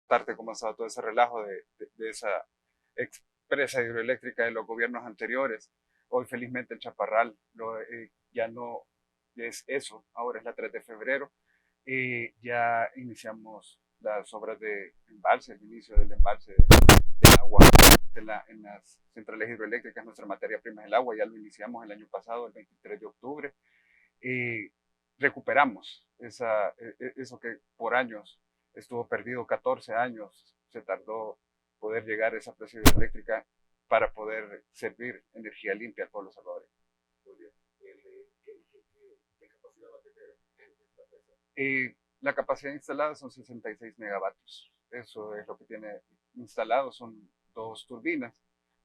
contarte cómo ha estado todo ese relajo de esa expresa hidroeléctrica de los gobiernos anteriores. Hoy felizmente el Chaparral ya no es eso, ahora es la 3 de febrero. Ya iniciamos las obras de embalse, el inicio del embalse de agua en las centrales hidroeléctricas. Nuestra materia prima es el agua, ya lo iniciamos el año pasado, el 23 de octubre. Recuperamos eso que por años estuvo perdido, 14 años se tardó poder llegar a esa presión eléctrica para poder servir energía limpia al pueblo salvadoreño. ¿Qué capacidad va a tener esta presa? La capacidad instalada son 66 megavatios. Eso es lo que tiene instalado. Son dos turbinas,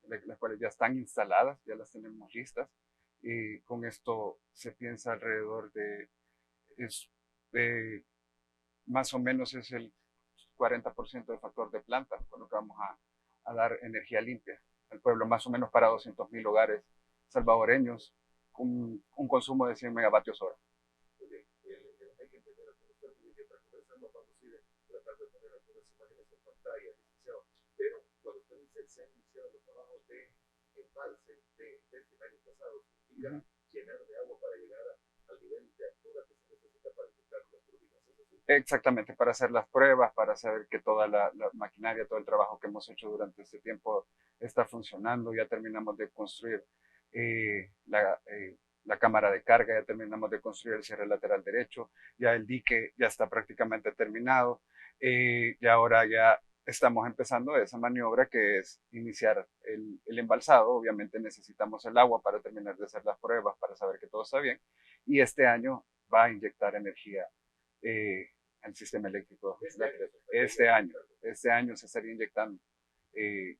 las cuales ya están instaladas, ya las tenemos listas. Y con esto se piensa alrededor es, de más o menos es el 40% del factor de planta, con lo que vamos a dar energía limpia al pueblo, más o menos para 200.000 hogares salvadoreños, un consumo de 100 megavatios hora. Hay que entender algunos términos mientras conversamos, vamos a ir tratando de poner algunas imágenes en pantalla, licenciado. Pero cuando usted dice se han iniciado los trabajos de embalse desde el año pasado, significa llenar de agua para llegar al nivel de altura que se necesita para inyectar las turbinas. ¿Es así? Exactamente, para hacer las pruebas, para saber que toda la maquinaria, todo el trabajo que hemos hecho durante este tiempo está funcionando. Ya terminamos de construir la cámara de carga, ya terminamos de construir el cierre lateral derecho, ya el dique ya está prácticamente terminado, y ahora ya estamos empezando esa maniobra que es iniciar el embalsado. Obviamente necesitamos el agua para terminar de hacer las pruebas, para saber que todo está bien, y este año va a inyectar energía al sistema eléctrico. Este año se estaría inyectando eh,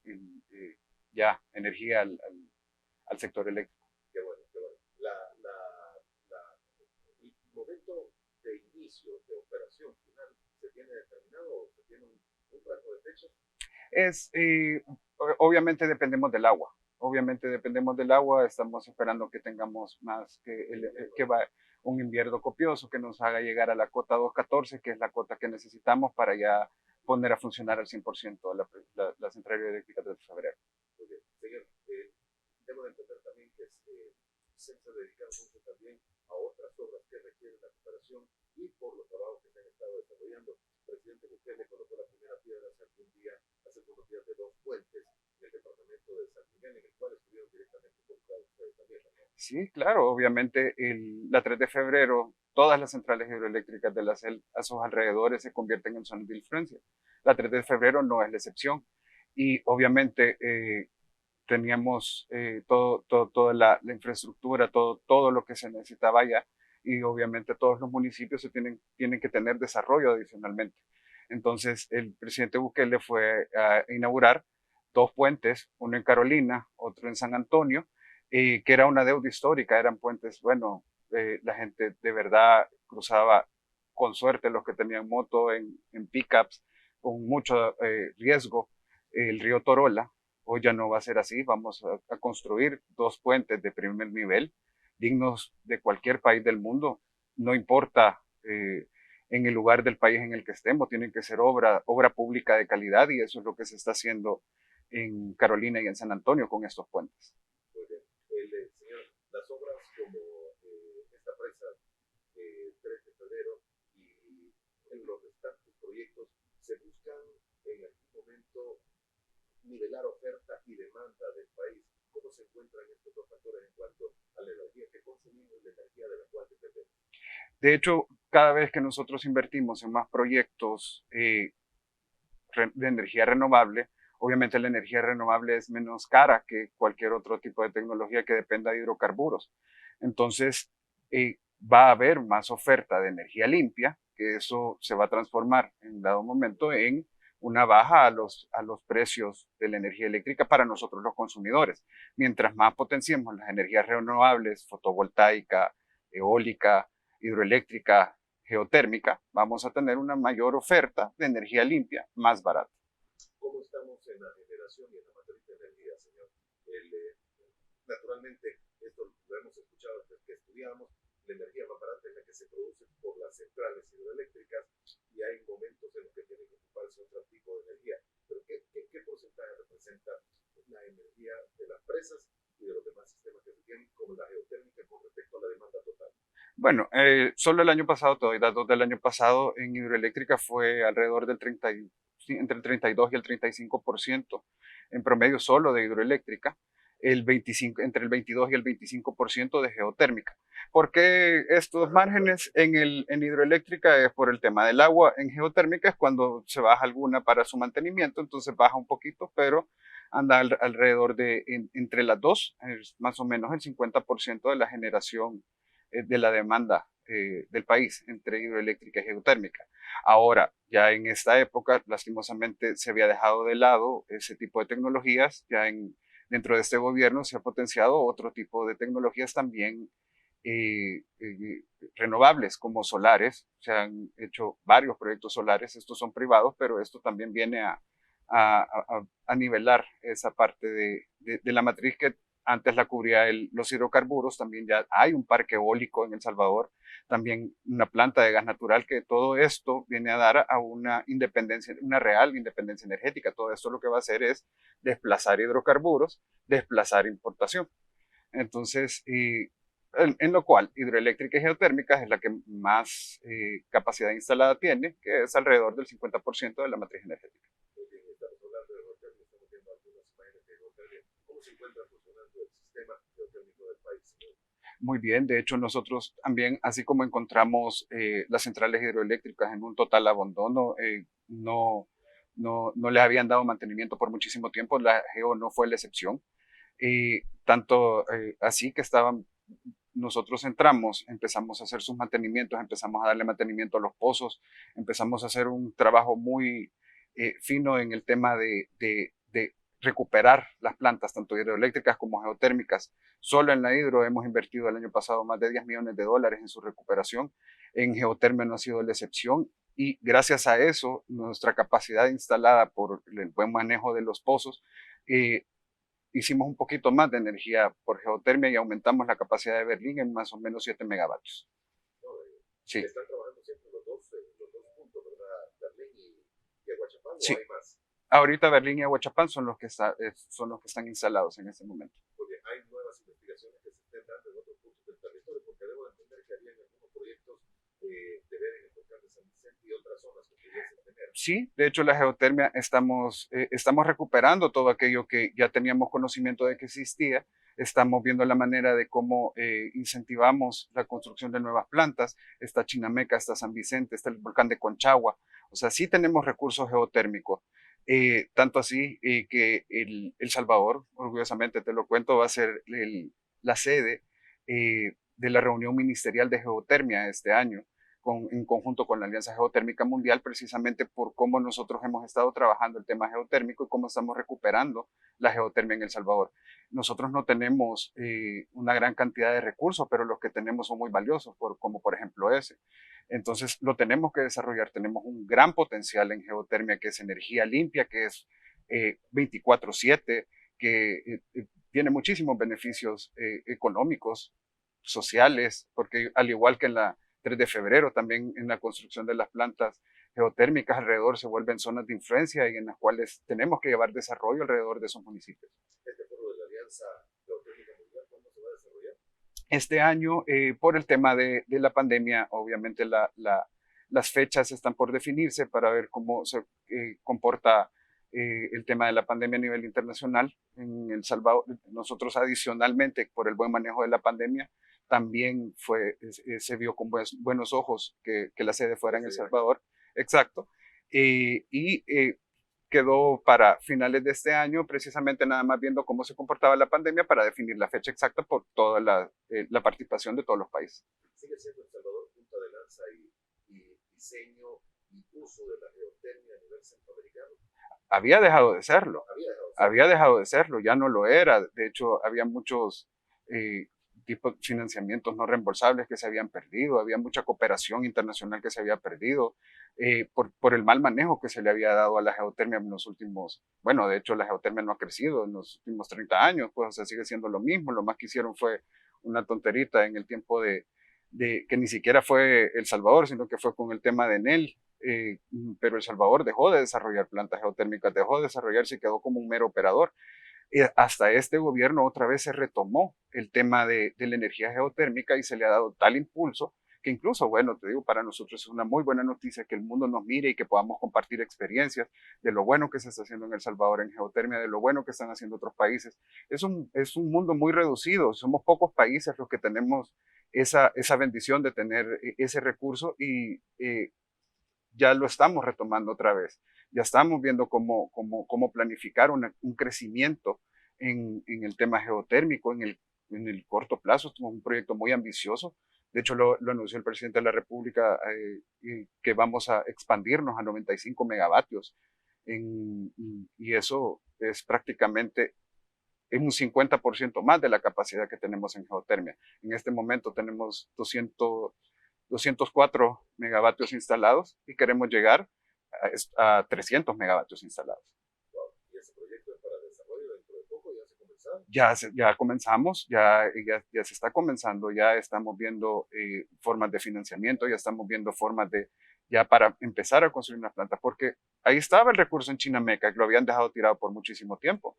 ya energía al sector eléctrico. Qué bueno, qué bueno. El momento de inicio de operación final se tiene determinado o se tiene un rango de fecha. Obviamente dependemos del agua. Obviamente dependemos del agua. Estamos esperando que tengamos más, que va un invierno copioso que nos haga llegar a la cota 214, que es la cota que necesitamos para ya poner a funcionar al 100% la central eléctrica de febrero. Muy bien. Señor, debo de entender también que se ha dedicado mucho también a otras obras que requieren la cooperación y por los trabajos que se han estado desarrollando. El presidente Bukele colocó la primera piedra hace algunos días de dos puentes en el departamento de San Miguel, en el cual estuvieron directamente involucrados ustedes también, ¿no? Sí, claro, obviamente la 3 de febrero todas las centrales hidroeléctricas de a sus alrededores se convierten en zonas de influencia. La 3 de febrero no es la excepción y obviamente teníamos toda la infraestructura, todo lo que se necesitaba allá, y obviamente todos los municipios tienen que tener desarrollo adicionalmente. Entonces el presidente Bukele fue a inaugurar dos puentes, uno en Carolina, otro en San Antonio, que era una deuda histórica. Eran puentes, bueno, la gente de verdad cruzaba con suerte, los que tenían moto en pickups, con mucho riesgo, el río Torola. Hoy ya no va a ser así. Vamos a construir dos puentes de primer nivel, dignos de cualquier país del mundo. No importa en el lugar del país en el que estemos, tienen que ser obra pública de calidad, y eso es lo que se está haciendo en Carolina y en San Antonio con estos puentes. Muy bien. Señor, las obras como esta presa 3 de febrero y en los restantes proyectos se buscan en algún momento nivelar oferta y demanda del país. ¿Cómo se encuentran estos dos factores en cuanto a la energía que consumimos y la energía de la cual dependemos? De hecho, cada vez que nosotros invertimos en más proyectos de energía renovable, obviamente la energía renovable es menos cara que cualquier otro tipo de tecnología que dependa de hidrocarburos. Entonces, va a haber más oferta de energía limpia, que eso se va a transformar en dado momento en una baja a los precios de la energía eléctrica para nosotros los consumidores. Mientras más potenciemos las energías renovables, fotovoltaica, eólica, hidroeléctrica, geotérmica, vamos a tener una mayor oferta de energía limpia, más barata. ¿Cómo estamos en la generación y en la matriz de energía, señor? Naturalmente, esto lo hemos escuchado desde que estudiamos, la energía más barata es la que se produce por las centrales hidroeléctricas y hay momentos en los que tienen que ocuparse otro tipo de de las presas y de los demás sistemas que se tienen como la geotérmica con respecto a la demanda total? Bueno, solo el año pasado, te doy datos del año pasado, en hidroeléctrica fue alrededor del 30, sí, entre el 32 y el 35% en promedio solo de hidroeléctrica, entre el 22 y el 25% de geotérmica. ¿Por qué estos márgenes en hidroeléctrica? Es por el tema del agua. En geotérmica es cuando se baja alguna para su mantenimiento, entonces baja un poquito, pero anda alrededor entre las dos, es más o menos el 50% de la generación de la demanda del país entre hidroeléctrica y geotérmica. Ahora, ya en esta época, lastimosamente, se había dejado de lado ese tipo de tecnologías. Dentro de este gobierno se ha potenciado otro tipo de tecnologías también renovables, como solares. Se han hecho varios proyectos solares, estos son privados, pero esto también viene a nivelar esa parte de la matriz que antes la cubría los hidrocarburos. También ya hay un parque eólico en El Salvador, también una planta de gas natural, que todo esto viene a dar a una independencia, una real independencia energética. Todo esto lo que va a hacer es desplazar hidrocarburos, desplazar importación. Entonces, en lo cual hidroeléctrica y geotérmica es la que más capacidad instalada tiene, que es alrededor del 50% de la matriz energética. Estamos hablando de geotérmica, estamos viendo algunas imágenes de geotérmica. ¿Cómo se encuentra funcionando el sistema geotérmico del país? Muy bien, de hecho nosotros también, así como encontramos las centrales hidroeléctricas en un total abandono, no les habían dado mantenimiento por muchísimo tiempo, la Geo no fue la excepción. Tanto así que nosotros entramos, empezamos a hacer sus mantenimientos, empezamos a darle mantenimiento a los pozos, empezamos a hacer un trabajo muy fino en el tema de recuperar las plantas, tanto hidroeléctricas como geotérmicas. Solo en la hidro hemos invertido el año pasado más de $10 millones en su recuperación. En geotermia no ha sido la excepción. Y gracias a eso, nuestra capacidad instalada por el buen manejo de los pozos, hicimos un poquito más de energía por geotermia y aumentamos la capacidad de Berlín en más o menos 7 megavatios. No, Sí. están trabajando siempre los dos puntos, ¿verdad? Berlín y Aguachapán, Sí. ¿o hay más? Ahorita Berlín y Aguachapán son los que están instalados en este momento. Porque hay nuevas investigaciones que se estén dando en otros puntos del territorio, porque debo entender que habían algunos proyectos de ver en el volcán de San Vicente y otras zonas que pudiesen tener. Sí, de hecho la geotermia estamos recuperando todo aquello que ya teníamos conocimiento de que existía. Estamos viendo la manera de cómo incentivamos la construcción de nuevas plantas. Está Chinameca, está San Vicente, está el volcán de Conchagua. O sea, sí tenemos recursos geotérmicos. Tanto así que El Salvador, orgullosamente te lo cuento, va a ser la sede de la reunión ministerial de geotermia este año, en conjunto con la Alianza Geotérmica Mundial, precisamente por cómo nosotros hemos estado trabajando el tema geotérmico y cómo estamos recuperando la geotermia en El Salvador. Nosotros no tenemos una gran cantidad de recursos, pero los que tenemos son muy valiosos, como por ejemplo ese. Entonces lo tenemos que desarrollar. Tenemos un gran potencial en geotermia, que es energía limpia, que es 24/7, que tiene muchísimos beneficios económicos, sociales, porque al igual que en la 3 de febrero, también en la construcción de las plantas geotérmicas alrededor se vuelven zonas de influencia y en las cuales tenemos que llevar desarrollo alrededor de esos municipios. Este foro de la Alianza Geotérmica Mundial, ¿cuándo se va a desarrollar? Este año, por el tema de la pandemia, obviamente las fechas están por definirse para ver cómo se comporta el tema de la pandemia a nivel internacional. En El Salvador, nosotros adicionalmente, por el buen manejo de la pandemia, también se vio con buenos ojos que la sede fuera en El Salvador. Exacto. Quedó para finales de este año, precisamente nada más viendo cómo se comportaba la pandemia para definir la fecha exacta por toda la participación de todos los países. ¿Sigue siendo El Salvador punta de lanza y diseño y uso de la geotermia a nivel centroamericano? Había dejado de serlo. Había dejado de serlo, ya no lo era. De hecho, había muchos tipos de financiamientos no reembolsables que se habían perdido, había mucha cooperación internacional que se había perdido por el mal manejo que se le había dado a la geotermia en los últimos, bueno, de hecho la geotermia no ha crecido en los últimos 30 años, pues o sea, sigue siendo lo mismo. Lo más que hicieron fue una tonterita en el tiempo de que ni siquiera fue El Salvador, sino que fue con el tema de Enel. Pero El Salvador dejó de desarrollar plantas geotérmicas, dejó de desarrollarse y quedó como un mero operador. Hasta este gobierno otra vez se retomó el tema de la energía geotérmica y se le ha dado tal impulso que incluso, bueno, te digo, para nosotros es una muy buena noticia que el mundo nos mire y que podamos compartir experiencias de lo bueno que se está haciendo en El Salvador en geotermia, de lo bueno que están haciendo otros países. Es un mundo muy reducido, somos pocos países los que tenemos esa bendición de tener ese recurso y ya lo estamos retomando otra vez. Ya estamos viendo cómo planificar un crecimiento en el tema geotérmico en el corto plazo. Es un proyecto muy ambicioso. De hecho, lo anunció el presidente de la República, que vamos a expandirnos a 95 megavatios. Y eso es prácticamente un 50% más de la capacidad que tenemos en geotermia. En este momento tenemos 204 megavatios instalados y queremos llegar a 300 megavatios instalados. Wow. ¿Y ese proyecto es para desarrollo dentro de poco? ¿Ya se comenzó? Ya comenzamos, ya se está comenzando, ya estamos viendo formas de financiamiento, ya estamos viendo formas ya para empezar a construir una planta, porque ahí estaba el recurso en Chinameca, que lo habían dejado tirado por muchísimo tiempo.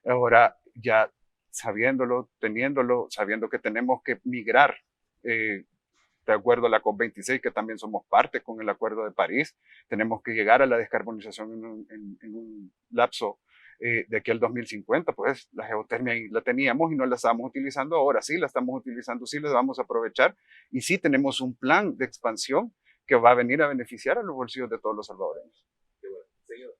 Ahora ya sabiéndolo, teniéndolo, sabiendo que tenemos que migrar de acuerdo a la COP26, que también somos parte con el Acuerdo de París. Tenemos que llegar a la descarbonización en un lapso de aquí al 2050. Pues la geotermia la teníamos y no la estábamos utilizando. Ahora sí la estamos utilizando, sí la vamos a aprovechar y sí tenemos un plan de expansión que va a venir a beneficiar a los bolsillos de todos los salvadoreños. Qué bueno. Señor,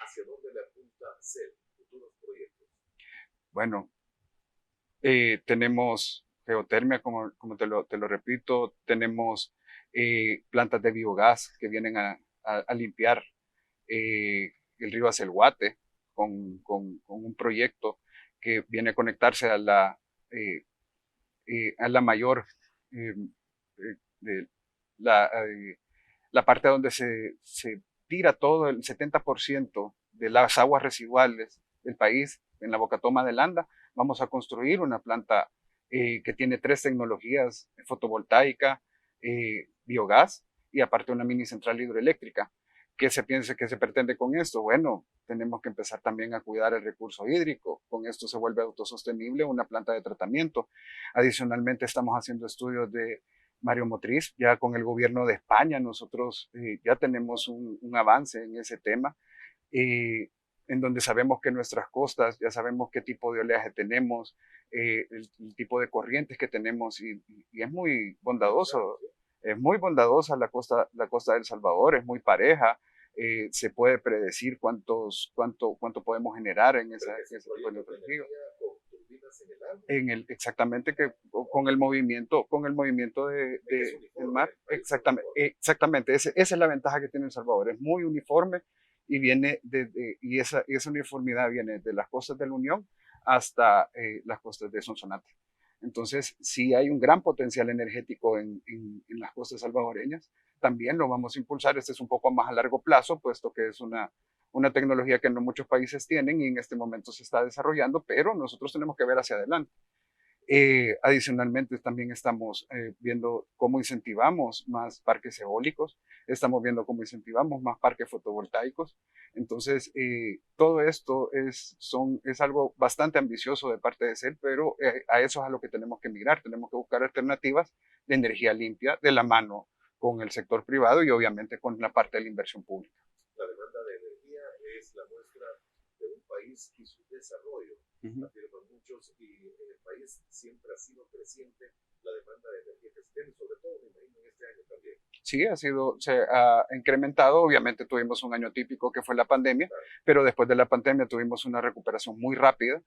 ¿hacia dónde le apunta CEL, futuros proyectos? Bueno, tenemos geotermia, como te lo repito, tenemos plantas de biogás que vienen a limpiar el río Acelhuate con un proyecto que viene a conectarse a la mayor, eh, de la parte donde se tira todo el 70% de las aguas residuales del país en la Bocatoma de Landa. Vamos a construir una planta que tiene 3 tecnologías: fotovoltaica, biogás y aparte una mini central hidroeléctrica. ¿Qué se piensa que se pretende con esto? Bueno, tenemos que empezar también a cuidar el recurso hídrico. Con esto se vuelve autosostenible una planta de tratamiento. Adicionalmente, estamos haciendo estudios de mareomotriz. Ya con el gobierno de España nosotros ya tenemos un avance en ese tema, en donde sabemos que nuestras costas, ya sabemos qué tipo de oleaje tenemos, el tipo de corrientes que tenemos y es muy bondadosa la costa de El Salvador, es muy pareja. Se puede predecir cuánto podemos generar en ese tipo de energía. Exactamente, que con el movimiento del mar, exactamente, esa es la ventaja que tiene El Salvador, es muy uniforme y y esa uniformidad viene de las costas de la Unión hasta las costas de Sonsonate. Entonces, sí hay un gran potencial energético en las costas salvadoreñas. También lo vamos a impulsar. Este es un poco más a largo plazo, puesto que es una tecnología que no muchos países tienen y en este momento se está desarrollando, pero nosotros tenemos que ver hacia adelante. Adicionalmente, también estamos viendo cómo incentivamos más parques eólicos, estamos viendo cómo incentivamos más parques fotovoltaicos. Entonces, todo esto es algo bastante ambicioso de parte de CEL, pero a eso es a lo que tenemos que migrar. Tenemos que buscar alternativas de energía limpia de la mano con el sector privado y obviamente con la parte de la inversión pública. La demanda de energía es la muestra de un país y su desarrollo, afirman muchos, y en el país siempre ha sido creciente la demanda de energía que se tiene, sobre todo, me imagino, en este año también. Sí, se ha incrementado. Obviamente tuvimos un año típico que fue la pandemia, Claro. pero después de la pandemia tuvimos una recuperación muy rápida,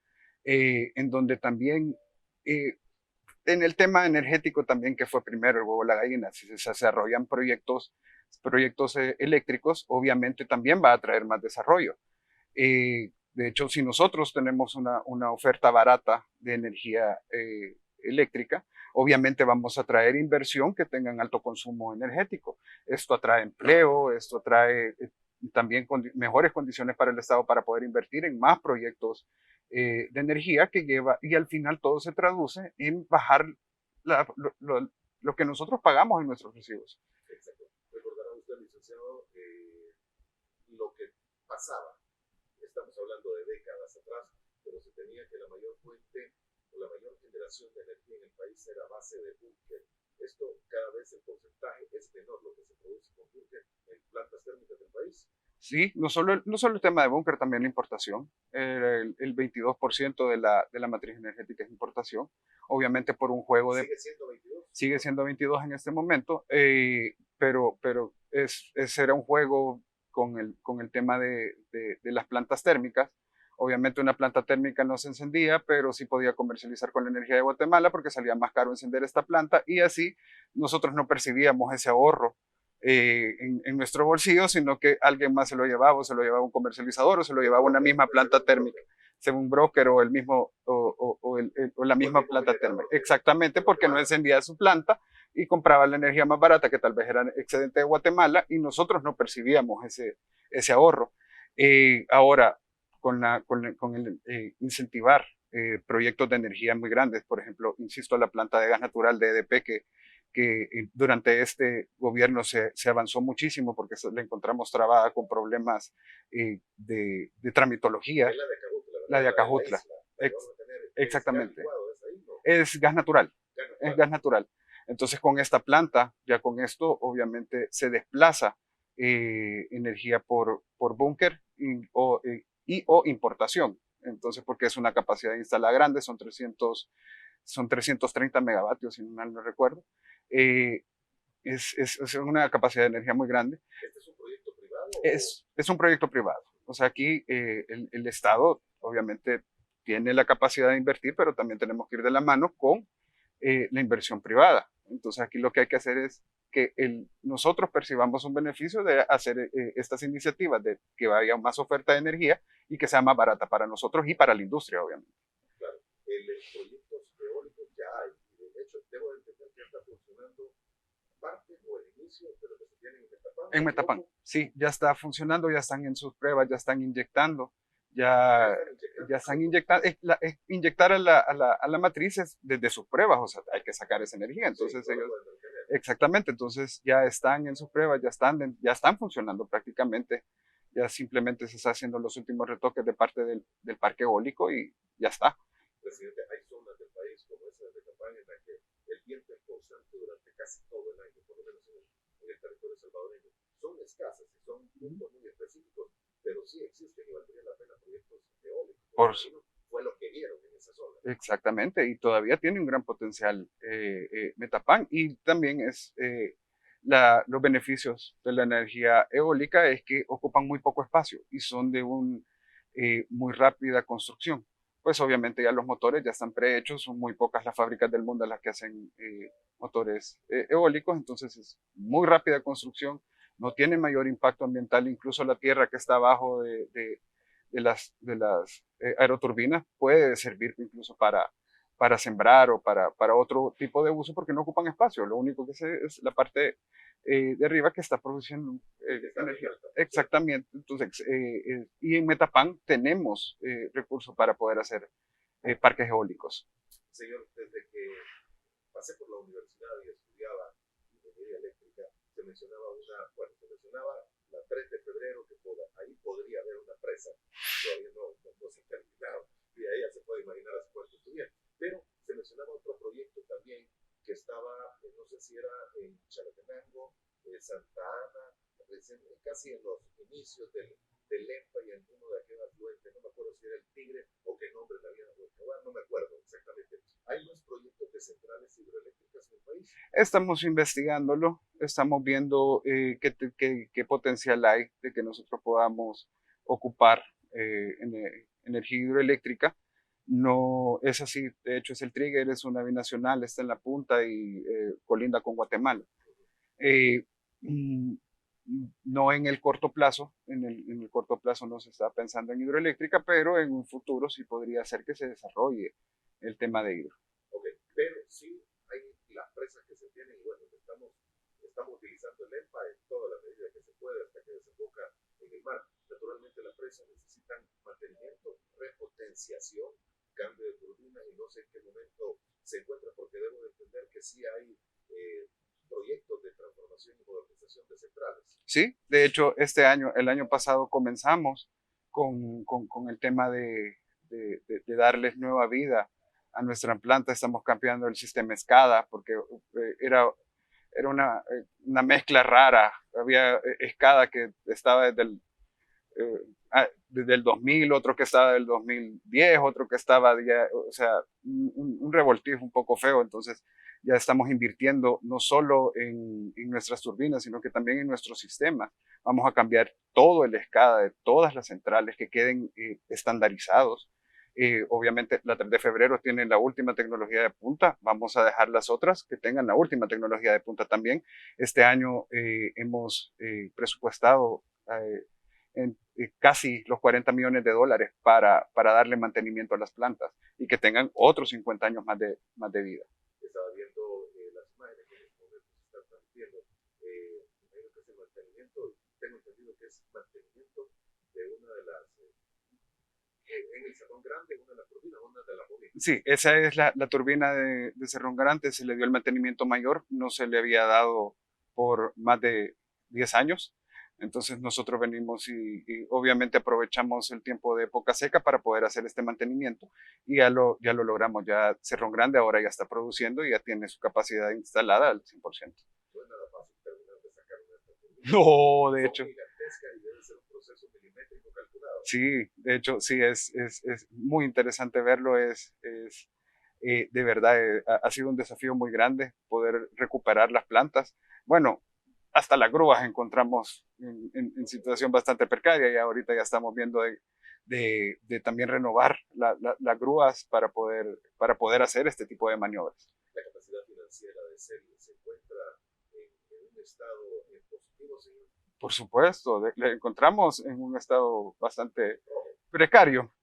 en donde también, en el tema energético también, que fue primero el huevo o la gallina, si se desarrollan proyectos eléctricos, obviamente también va a traer más desarrollo. De hecho, si nosotros tenemos una oferta barata de energía eléctrica, obviamente vamos a traer inversión que tengan alto consumo energético. Esto atrae empleo, esto atrae también mejores condiciones para el Estado para poder invertir en más proyectos de energía que lleva, y al final todo se traduce en bajar lo que nosotros pagamos en nuestros recibos. Exacto. Recordará usted, licenciado, lo que pasaba. Estamos hablando de décadas atrás, pero se tenía que la mayor fuente o la mayor generación de energía en el país era a base de búnker. Esto cada vez el porcentaje es menor lo que se produce con búnker en plantas térmicas del país. Sí, no solo el tema de búnker, también la importación. El 22% de la matriz energética es importación. Obviamente por un juego de... ¿Sigue siendo 22? Sigue siendo 22 en este momento, pero ese era un juego con el tema de las plantas térmicas. Obviamente una planta térmica no se encendía, pero sí podía comercializar con la energía de Guatemala porque salía más caro encender esta planta y así nosotros no percibíamos ese ahorro en nuestro bolsillo, sino que alguien más se lo llevaba, o se lo llevaba un comercializador, o se lo llevaba una misma planta térmica, sea un broker o el mismo o la misma planta térmica. Exactamente, porque no encendía su planta y compraba la energía más barata, que tal vez era excedente de Guatemala, y nosotros no percibíamos ese ahorro. Ahora, con el incentivar proyectos de energía muy grandes, por ejemplo, insisto, la planta de gas natural de EDP, que durante este gobierno se avanzó muchísimo porque la encontramos trabada con problemas de tramitología. Es la de Acajutla, La de ¿verdad? Acajutla. Exactamente. Es gas natural. Es gas natural. Entonces, con esta planta, ya con esto, obviamente se desplaza energía por búnker o importación. Entonces, porque es una capacidad instalada grande, son 330 megavatios, si mal no recuerdo. Es una capacidad de energía muy grande. ¿Este es un proyecto privado? Es un proyecto privado. O sea, aquí el Estado obviamente tiene la capacidad de invertir, pero también tenemos que ir de la mano con la inversión privada. Entonces aquí lo que hay que hacer es que nosotros percibamos un beneficio de hacer estas iniciativas, de que haya más oferta de energía y que sea más barata para nosotros y para la industria, obviamente. Claro, proyectos eólicos ya hay. De hecho, debo entender que está funcionando parte o el inicio de lo que se tiene en Metapán. En Metapán, sí, ya está funcionando, ya están en sus pruebas, ya están inyectando, ya están inyectando. Inyectar a la matriz es desde sus pruebas, o sea, hay que sacar esa energía. Entonces sí, ellos, exactamente, entonces ya están en sus pruebas, ya están funcionando prácticamente. Ya simplemente se está haciendo los últimos retoques de parte del parque eólico y ya está. Presidente, hay zonas del país como esa de Metapán en la que el viento es constante durante casi todo el año, por lo menos en el territorio salvadoreño. Son escasas y son puntos muy específicos, pero sí existen y valdría la pena proyectos eólicos. Por, fue lo que vieron en esa zona. Exactamente, y todavía tiene un gran potencial Metapán, y también los beneficios de la energía eólica es que ocupan muy poco espacio y son de muy rápida construcción. Pues obviamente ya los motores ya están prehechos, son muy pocas las fábricas del mundo las que hacen motores eólicos, entonces es muy rápida construcción, no tiene mayor impacto ambiental, incluso la tierra que está abajo de las aeroturbinas puede servir incluso para sembrar o para otro tipo de uso porque no ocupan espacio. Lo único que es la parte de arriba que está produciendo energía. Exactamente. Entonces, y en Metapán tenemos recursos para poder hacer parques eólicos. Señor, desde que pasé por la universidad y estudiaba ingeniería eléctrica, se mencionaba la 3 de febrero, que ahí podría haber una presa. Todavía no se ha terminado, y ahí ya se puede imaginar hace cuánto estudié. Pero se mencionaba otro proyecto también que estaba, no sé si era en Chalatenango, Santa Ana, casi en los inicios del EMPA y en uno de aquellos afluentes, no me acuerdo si era el Tigre o qué nombre le habían dado, no me acuerdo exactamente. ¿Hay más proyectos de centrales hidroeléctricas en el país? Estamos investigándolo, estamos viendo qué potencial hay de que nosotros podamos ocupar energía hidroeléctrica. No es así, de hecho es el Trigger, es una binacional, está en la punta y colinda con Guatemala. Eh, mm, no en el corto plazo, en el corto plazo no se está pensando en hidroeléctrica, pero en un futuro sí podría ser que se desarrolle el tema de hidro. Ok, pero sí hay las presas que se tienen y bueno, estamos utilizando el EMPA en toda la medida que se puede hasta que desemboca en el mar. Naturalmente las presas necesitan mantenimiento, repotenciación, cambio de turbinas y no sé en qué momento se encuentra porque debo de entender que sí hay proyectos de transformación y modernización de centrales. Sí, de hecho el año pasado comenzamos con el tema de darles nueva vida a nuestra planta. Estamos cambiando el sistema SCADA porque era una mezcla rara. Había SCADA que estaba desde el 2000, otro que estaba del 2010, otro que estaba ya, o sea, un revoltijo un poco feo. Entonces ya estamos invirtiendo no solo en nuestras turbinas, sino que también en nuestro sistema. Vamos a cambiar todo el SCADA de todas las centrales que queden estandarizados. Obviamente la 3 de febrero tiene la última tecnología de punta, vamos a dejar las otras que tengan la última tecnología de punta también. Este año hemos presupuestado casi los 40 millones de dólares para darle mantenimiento a las plantas y que tengan otros 50 años más de vida. Estaba viendo las imágenes que en este momento se están transmitiendo. Imagino que es el mantenimiento, tengo entendido que es mantenimiento de una de las, en el Cerrón Grande, una de las turbinas, una de las bóvedas. Sí, esa es la turbina de Cerrón Grande, se le dio el mantenimiento mayor, no se le había dado por más de 10 años. Entonces nosotros venimos y obviamente aprovechamos el tiempo de época seca para poder hacer este mantenimiento y ya lo logramos. Ya Cerrón Grande ahora ya está produciendo y ya tiene su capacidad instalada al 100%. No es nada fácil terminar de sacar una turbina. No, de hecho. Gigantesca y debe ser un proceso milimétrico calculado. Sí, de hecho, sí, es muy interesante verlo. De verdad, ha sido un desafío muy grande poder recuperar las plantas. Bueno, hasta las grúas encontramos en situación bastante precaria y ahorita ya estamos viendo de también renovar las grúas para poder hacer este tipo de maniobras. La capacidad financiera de Celi se encuentra en un estado positivo, señor. Por supuesto, le encontramos en un estado bastante precario.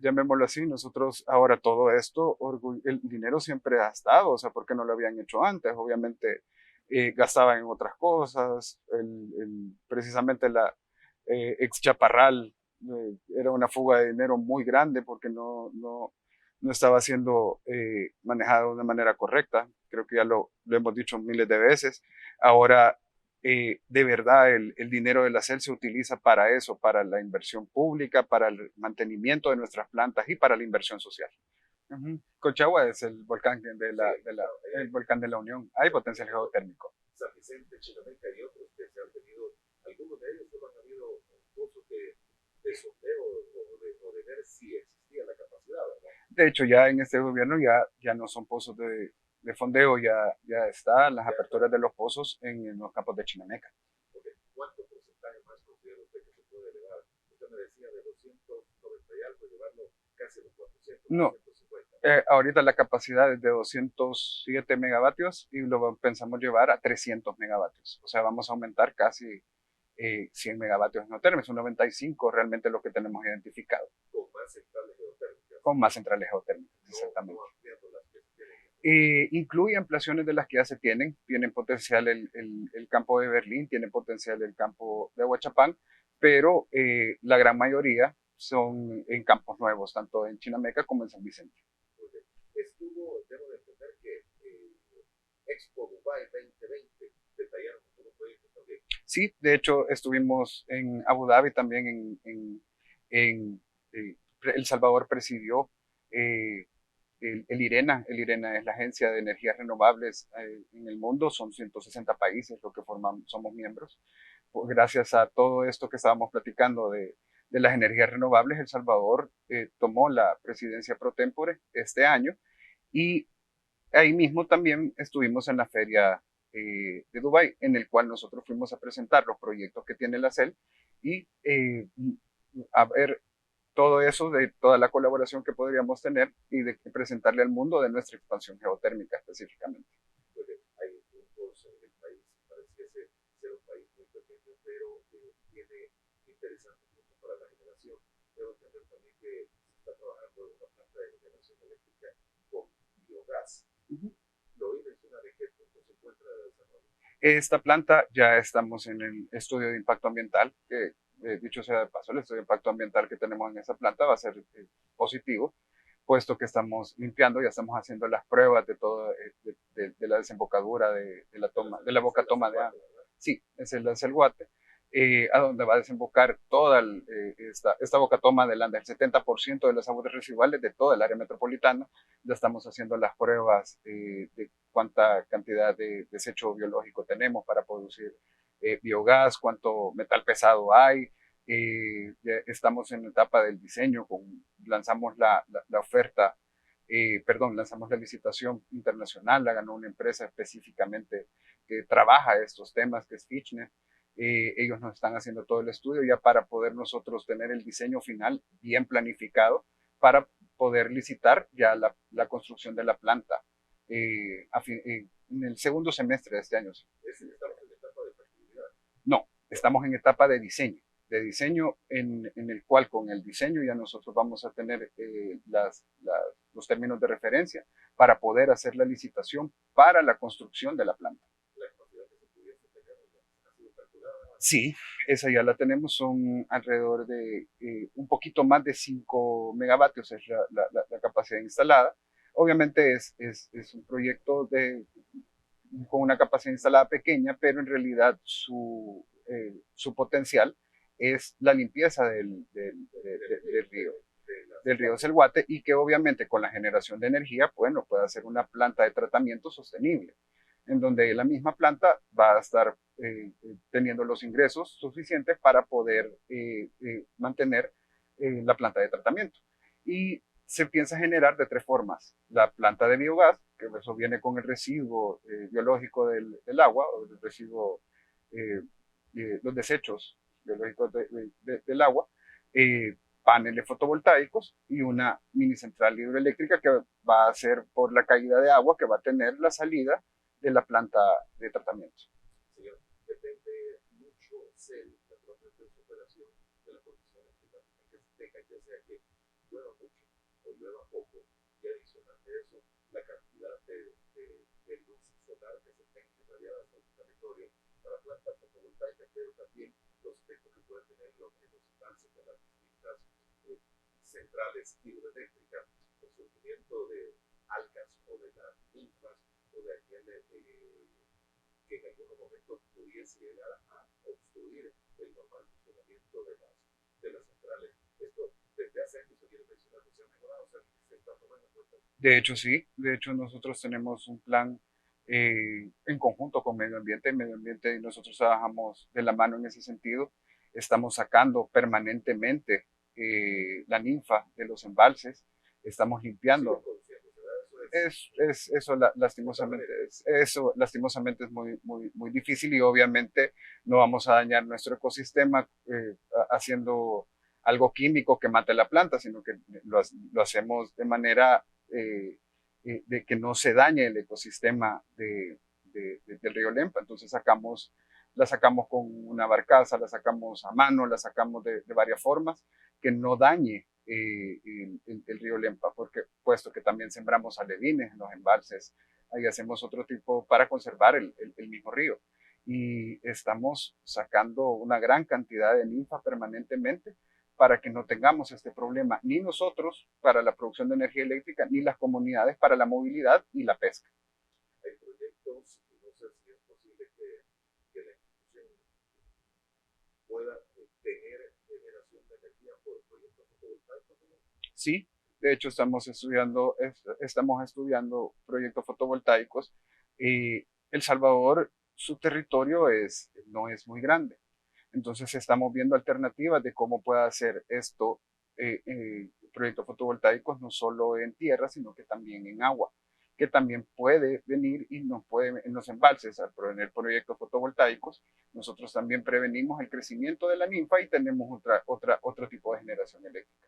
Llamémoslo así, nosotros ahora todo esto, el dinero siempre ha estado, o sea, ¿por qué no lo habían hecho antes? Obviamente gastaban en otras cosas, precisamente la ex Chaparral era una fuga de dinero muy grande porque no estaba siendo manejada de una manera correcta, creo que ya lo hemos dicho miles de veces. Ahora de verdad el dinero de la CEL se utiliza para eso, para la inversión pública, para el mantenimiento de nuestras plantas y para la inversión social. Colchagua es el volcán el volcán de la Unión. Hay potencial geotérmico. San Vicente, Chinameca y otros que se han tenido, algunos de ellos solo han habido cursos de sondeo o de ver si existía la capacidad, ¿verdad? De hecho, ya en este gobierno ya no son pozos de fondeo, ya están las aperturas de los pozos en los campos de Chinameca. Okay. ¿Cuánto porcentaje más considera usted que se puede elevar? Usted me decía de 290 y algo, llevarlo casi a los 400, no, 250. Ahorita la capacidad es de 207 megavatios y lo pensamos llevar a 300 megavatios. O sea, vamos a aumentar casi 100 megavatios no térmicos, un 95 realmente lo que tenemos identificado. Con más centrales geotérmicas. Con más centrales geotérmicas, exactamente. Incluye ampliaciones de las que ya se tienen potencial el campo de Berlín, tiene potencial el campo de Huachapán, pero la gran mayoría son en campos nuevos, tanto en Chinameca como en San Vicente. Estuvo, debo de entender que Expo Dubai 2020 detallaron algunos proyectos también. Sí, de hecho estuvimos en Abu Dhabi también en El Salvador presidió el IRENA. El IRENA es la agencia de energías renovables en el mundo, son 160 países los que somos miembros. Gracias a todo esto que estábamos platicando de las energías renovables, El Salvador tomó la presidencia pro tempore este año y ahí mismo también estuvimos en la feria de Dubái, en el cual nosotros fuimos a presentar los proyectos que tiene la CEL y a ver todo eso, de toda la colaboración que podríamos tener y de presentarle al mundo de nuestra expansión geotérmica específicamente. Hay puntos en el país, parece ser un país muy pequeño, pero tiene interesantes puntos para la generación. Debo entender también que se está trabajando en una planta de generación eléctrica con biogás. Lo oí mencionar en qué punto se encuentra el desarrollo. Esta planta ya estamos en el estudio de impacto ambiental, que dicho sea de paso, el estudio de impacto ambiental que tenemos en esa planta va a ser positivo, puesto que estamos limpiando, ya estamos haciendo las pruebas de todo, de la desembocadura, de la boca toma de agua. Sí, es el Guate. a donde va a desembocar toda esta boca toma de Landa. El 70% de las aguas residuales de toda el área metropolitana. Ya estamos haciendo las pruebas de cuánta cantidad de desecho biológico tenemos para producir biogás, cuánto metal pesado hay. Ya estamos en la etapa del diseño, lanzamos la oferta, lanzamos la licitación internacional, la ganó una empresa específicamente que trabaja estos temas, que es Fitchnet. Ellos nos están haciendo todo el estudio ya para poder nosotros tener el diseño final bien planificado para poder licitar ya la construcción de la planta en el segundo semestre de este año. Estamos en etapa de factibilidad. No, estamos en etapa de diseño en el cual con el diseño ya nosotros vamos a tener los términos de referencia para poder hacer la licitación para la construcción de la planta. Sí, esa ya la tenemos, son alrededor de un poquito más de 5 megavatios es la capacidad instalada. Obviamente es un proyecto con una capacidad instalada pequeña, pero en realidad su potencial es la limpieza del río Selguate, y que obviamente con la generación de energía, bueno, puede hacer una planta de tratamiento sostenible, en donde la misma planta va a estar teniendo los ingresos suficientes para poder mantener la planta de tratamiento. Y se piensa generar de tres formas: la planta de biogás, que eso viene con el residuo biológico del agua, o el residuo, los desechos biológicos del agua, paneles fotovoltaicos y una mini central hidroeléctrica que va a ser por la caída de agua que va a tener la salida de la planta de tratamiento. Señor, depende mucho la propia operación de las condiciones climáticas que se tenga, ya sea que llueva mucho o llueva poco, y adicional de eso, la cantidad de luz solar que se tenga irradiada sobre el territorio para plantas fotovoltaicas, pero también los efectos que pueden tener los embalses de las distintas centrales hidroeléctricas, el surgimiento de algas o de las ninfas o de aquel que en algunos momentos pudiese llegar a obstruir el normal funcionamiento de las centrales. Esto desde hace años se viene mencionando, se ha mejorado, o sea, se está tomando en cuenta. De hecho, sí, de hecho nosotros tenemos un plan en conjunto con Medio Ambiente y nosotros trabajamos de la mano en ese sentido. Estamos sacando permanentemente la ninfa de los embalses, estamos limpiando. Eso lastimosamente es muy difícil, y obviamente no vamos a dañar nuestro ecosistema haciendo algo químico que mate la planta, sino que lo hacemos de manera de que no se dañe el ecosistema del río Lempa. Entonces la sacamos con una barcaza, la sacamos a mano, la sacamos de varias formas que no dañe el río Lempa, porque puesto que también sembramos alevines en los embalses, ahí hacemos otro tipo para conservar el mismo río. Y estamos sacando una gran cantidad de ninfa permanentemente para que no tengamos este problema, ni nosotros para la producción de energía eléctrica, ni las comunidades para la movilidad y la pesca. Hay proyectos, y no sé si es posible que la institución pueda tener generación de energía por proyectos fotovoltaicos. Sí, de hecho estamos estudiando proyectos fotovoltaicos. El Salvador, su territorio no es muy grande. Entonces estamos viendo alternativas de cómo pueda hacer esto, proyectos fotovoltaicos, no solo en tierra, sino que también en agua, que también puede venir y nos puede, en los embalses, al prevenir proyectos fotovoltaicos, nosotros también prevenimos el crecimiento de la ninfa y tenemos otro tipo de generación eléctrica.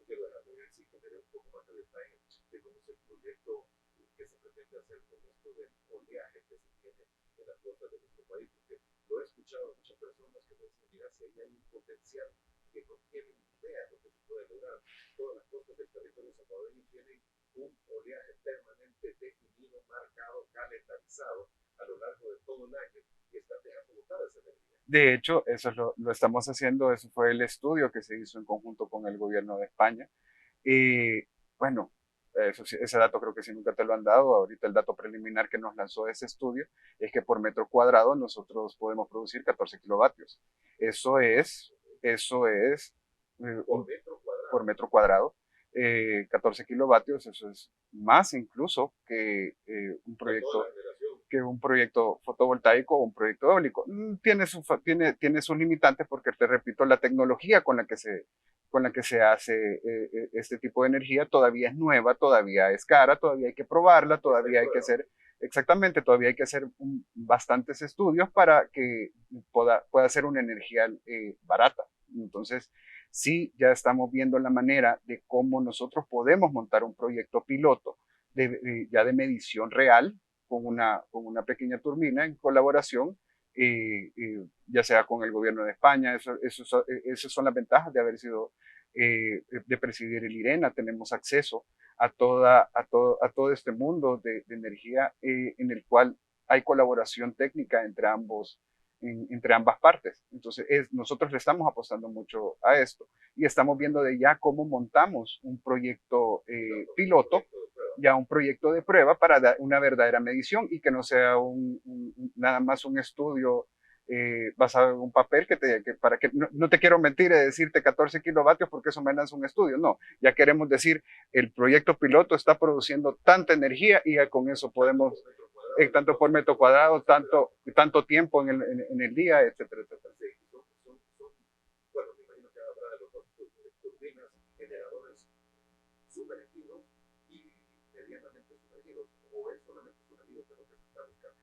Quiero dejarme ver si generé un poco más de detalle de cómo es el proyecto que se pretende hacer con esto del oleaje que se tiene en las costas de nuestro país, porque lo he escuchado de muchas personas que me dicen, mira, si ahí hay un potencial que no tienen idea de lo que se puede lograr. Todas las costas del territorio salvadoreño tienen un oleaje permanente, definido, marcado, calendarizado a lo largo de todo el año, y están dejando botar esa energía. De hecho, eso lo estamos haciendo, eso fue el estudio que se hizo en conjunto con el gobierno de España. Y bueno, Ese dato creo que sí nunca te lo han dado. Ahorita el dato preliminar que nos lanzó ese estudio es que por metro cuadrado nosotros podemos producir 14 kilovatios. Eso es por metro cuadrado. 14 kilovatios, eso es más incluso que un proyecto fotovoltaico o un proyecto eólico. Tiene sus limitantes porque, te repito, la tecnología con la que se hace este tipo de energía todavía es nueva, todavía es cara, todavía hay que probarla, todavía hay que hacer, exactamente, todavía hay que hacer bastantes estudios para que pueda ser una energía barata. Entonces, sí, ya estamos viendo la manera de cómo nosotros podemos montar un proyecto piloto ya de medición real con una pequeña turbina en colaboración, ya sea con el gobierno de España. Esas son las ventajas de haber sido, de presidir el IRENA. Tenemos acceso a todo este mundo de energía en el cual hay colaboración técnica entre ambas partes. Entonces, nosotros le estamos apostando mucho a esto y estamos viendo de ya cómo montamos un proyecto piloto, ya un proyecto de prueba para dar una verdadera medición y que no sea nada más un estudio basado en un papel para que no te quiero mentir y decirte 14 kilovatios porque eso me lanza un estudio. No, ya queremos decir el proyecto piloto está produciendo tanta energía y ya con eso podemos, tanto por metro cuadrado, tanto tiempo en el día, etcétera, etcétera. Bueno, me imagino que habrá de los dos turbinas, generadores sumergidos y medianamente sumergidos, o es solamente sumergidos de lo que se está buscando.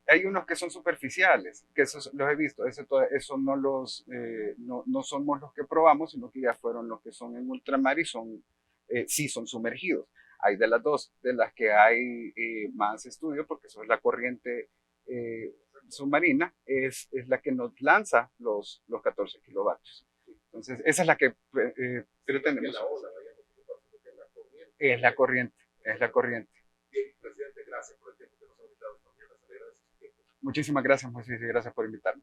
Hay unos que son superficiales, que esos los he visto. Eso no somos los que probamos, sino que ya fueron los que son en ultramar y sí son sumergidos. Hay de las dos, de las que hay más estudios, porque eso es la corriente submarina, es la que nos lanza los 14 kilovatios. Entonces, esa es la que pretendemos. Es la corriente, es la corriente. Bien, presidente, gracias por el tiempo que nos ha invitado esta mañana. Muchísimas gracias, Moisés, y gracias por invitarme.